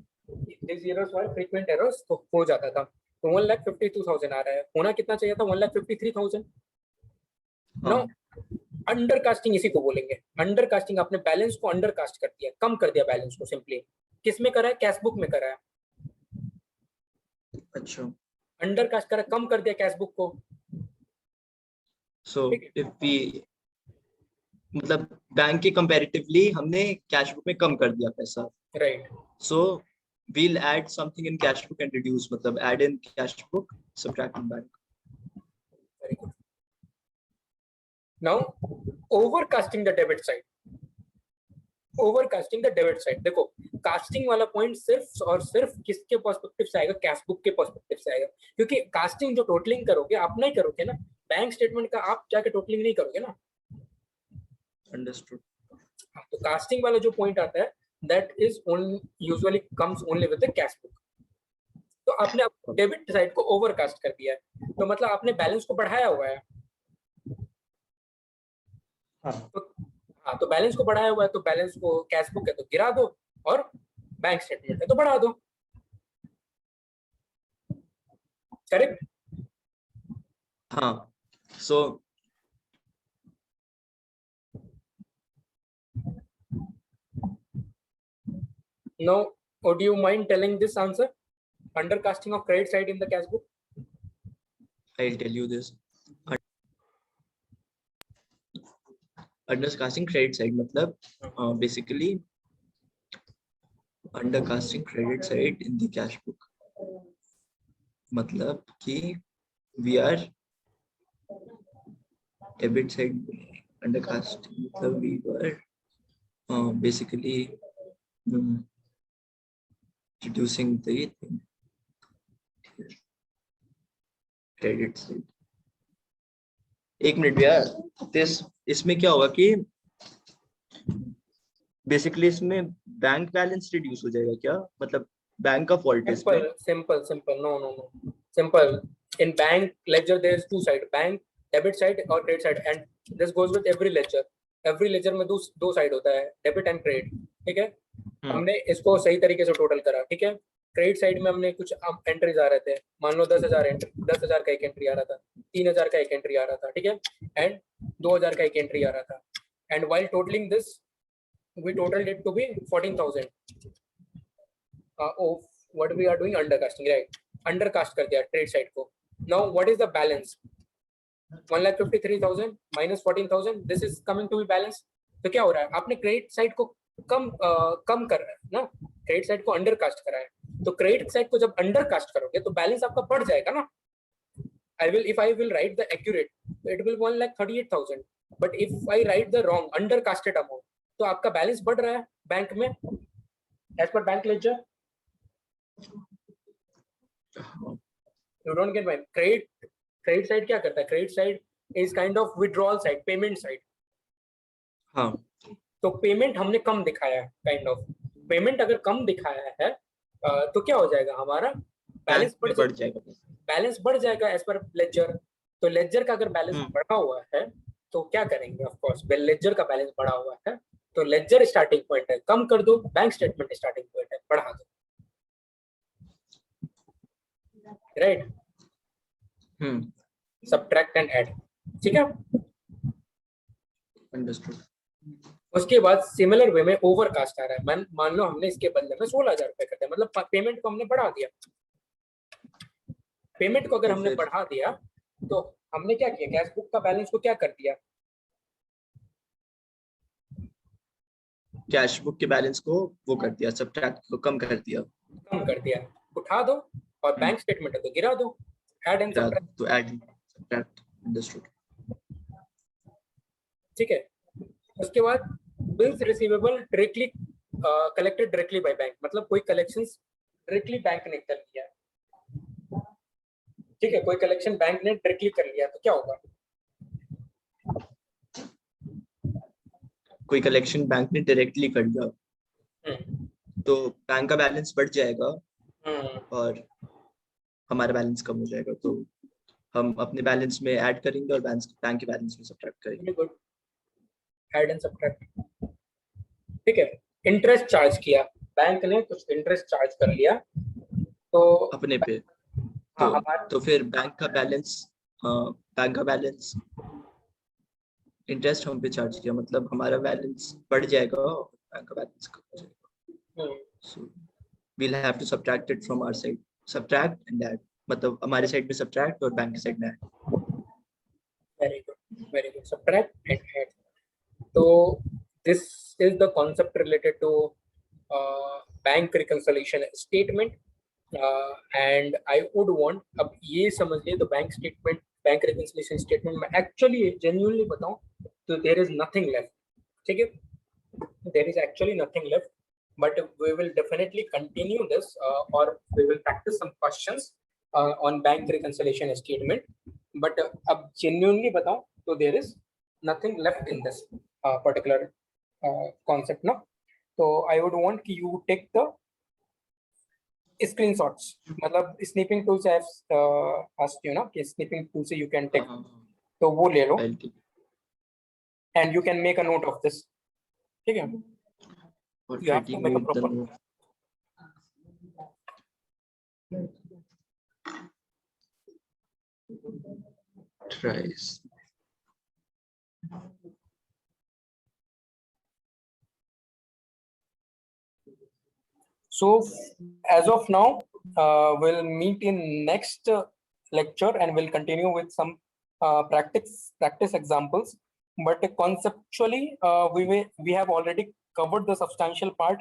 This errors were frequent errors, तो हो जाता था। तो 1,52,000 आ रहा है, होना कितना चाहिए था? 1,53,000। नो, अंडर कास्टिंग इसी को बोलेंगे। अंडर कास्टिंग, आपने बैलेंस को अंडर कास्ट कर दिया, कम कर दिया बैलेंस को। सिंपली किस में करा है? कैश बुक में करा है। अच्छा, अंडर कास्ट करा, कम कर दिया कैश बुक को। सो इफ वी, मतलब बैंक के कंपैरेटिवली हमने कैश बुक में कम कर दिया पैसा, right. So we'll add something in cash book and reduce, मतलब add in cash book, subtract in bank. Very good. Now overcasting the debit side. Overcasting the debit side. देखो, casting वाला point सिर्फ और सिर्फ किसके पर्सपेक्टिव से आएगा? Cash book के पर्सपेक्टिव से आएगा, क्योंकि कास्टिंग जो टोटलिंग करोगे आप नहीं करोगे ना, बैंक स्टेटमेंट का आप जाके टोटलिंग नहीं करोगे ना। अंडरस्टूड। तो कास्टिंग वाला जो पॉइंट आता है, that is only usually comes only with the cash book. तो आपने डेबिट साइड को ओवरकास्ट कर दिया है, तो मतलब आपने बैलेंस को बढ़ाया हुआ है। हाँ, तो बैलेंस को बढ़ाया हुआ है, तो बैलेंस को, कैश बुक है तो गिरा दो, और बैंक स्टेटमेंट है तो बढ़ा दो। करेक्ट? हाँ, सो now would you mind telling this answer? Undercasting of credit side in the cash book. I'll tell you this. Undercasting credit side मतलब basically undercasting credit side in the cash book, मतलब कि we are debit side undercasting, मतलब we were basically reducing the credit side. एक minute यार, इसमें क्या होगा कि बेसिकली इसमें बैंक बैलेंस रिड्यूस हो जाएगा क्या? मतलब बैंक का फॉल्ट है इसमें? simple no simple. In bank ledger there is two side, bank debit side और credit side, and this goes with every ledger में दो साइड होता है, डेबिट एंड क्रेडिट, ठीक है। हमने इसको सही तरीके से टोटल करा, ठीक है। क्रेडिट साइड में हमने कुछ एंट्रीज आ रहे थे, मान लो 10,000 का एक एंट्री आ रहा था, 3,000 का एक एंट्री आ रहा था, ठीक है, एंड 2,000 का एक एंट्री आ रहा था, and while totalling this we totalled it to be 14,000। What we are doing? Undercasting, right. Undercast कर दिया ट्रेड साइड को, Now what is the balance? 1,53,000 minus 14,000. This is coming to be balance. तो क्या हो रहा है, आपने क्रेडिट साइड को कम कर रहा है ना, क्रेडिट साइड को अंडर कास्ट करा है. तो क्रेडिट साइड को जब अंडर कास्ट करोगे तो बैलेंस आपका बढ़ जाएगा ना. if I will write the accurate, it will 1,38,000. But if I write the wrong under casted amount, तो आपका बैलेंस बढ़ रहा है बैंक में as per bank ledger. You don't get my credit side क्या करता है? Credit side is kind of withdrawal side, payment side. हाँ. तो पेमेंट हमने कम दिखाया है, काइंड ऑफ पेमेंट अगर कम दिखाया है तो क्या हो जाएगा, हमारा बैलेंस बढ़ जाएगा. बैलेंस बढ़ जाएगा एज पर लेजर. तो लेजर का अगर बैलेंस बढ़ा हुआ है तो क्या करेंगे, ऑफ कोर्स लेजर का बैलेंस बढ़ा हुआ है तो लेजर स्टार्टिंग पॉइंट है, कम कर दो. बैंक स्टेटमेंट स्टार्टिंग पॉइंट है, बढ़ा दो. राइट. Subtract and add. ठीक है, अंडरस्टूड. उसके बाद सिमिलर वे में ओवरकास्ट आ रहा है. मान लो हमने इसके बदले में 16,000 रुपए कर दिया, मतलब पेमेंट को हमने बढ़ा दिया. पेमेंट को अगर हमने बढ़ा दिया तो हमने क्या किया, कैश बुक का बैलेंस को क्या कर दिया, कैश बुक के बैलेंस को वो कर दिया, सब्ट्रैक्ट को कम कर दिया. उठा दो और बैंक स्टेटमेंट है तो गिरा दो. Add and subtract. तो ऐड सब्ट्रैक्ट. अंडरस्टूड. ठीक है. उसके बाद bills receivable directly collected directly by bank, मतलब कोई कलेक्शंस डायरेक्टली बैंक ने कर लिया. ठीक है, कोई कलेक्शन बैंक ने डायरेक्टली कर लिया तो क्या होगा, कोई कलेक्शन बैंक ने डायरेक्टली कर लिया तो बैंक का बैलेंस बढ़ जाएगा और हमारा बैलेंस कम हो जाएगा. तो हम अपने बैलेंस में ऐड करेंगे और बैंक के बैलेंस में सब्ट्रैक्ट करेंगे. गुड. Add and subtract. ठीक है. इंटरेस्ट चार्ज किया बैंक ने, कुछ इंटरेस्ट चार्ज कर लिया तो अपने पे. तो फिर बैंक का बैलेंस इंटरेस्ट हम पे चार्ज किया, मतलब हमारा बैलेंस बढ़ जाएगा और बैंक का बैलेंस कम हो जाएगा. सो we'll have to subtract it from our side. Subtract and add, मतलब हमारे साइड में सब्ट्रैक्ट और बैंक की साइड में add. Very good. Subtract and add. तो this is the concept related to bank reconciliation statement. And I would want, अब ये समझ लिए तो bank statement, bank reconciliation statement में एक्चुअली जेन्युइनली बताऊं तो देयर इज नथिंग लेफ्ट. ठीक है, there is actually nothing left, but we will definitely continue this or we will practice some questions on bank reconciliation statement. But अब genuinely बताऊं तो there is nothing left in this particular concept now. So I would want कि you take the screenshots, मतलब snipping tool से asked you ना कि snipping tool से you can take, तो वो ले लो and you can make a note of this. ठीक है. You have to make a proper tries. So as of now we'll meet in next lecture and we'll continue with some practice examples, but conceptually we have already covered the substantial part.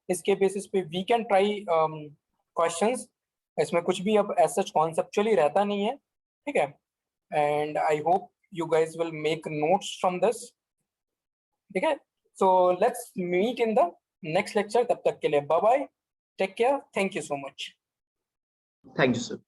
इसके basis पे we can try questions. इसमें कुछ भी अब as such conceptually रहता नहीं है. ठीक है. And I hope you guys will make notes from this. ठीक है. So let's meet in the next lecture. तब तक के लिए bye bye. Take care. Thank you so much. Thank you, sir.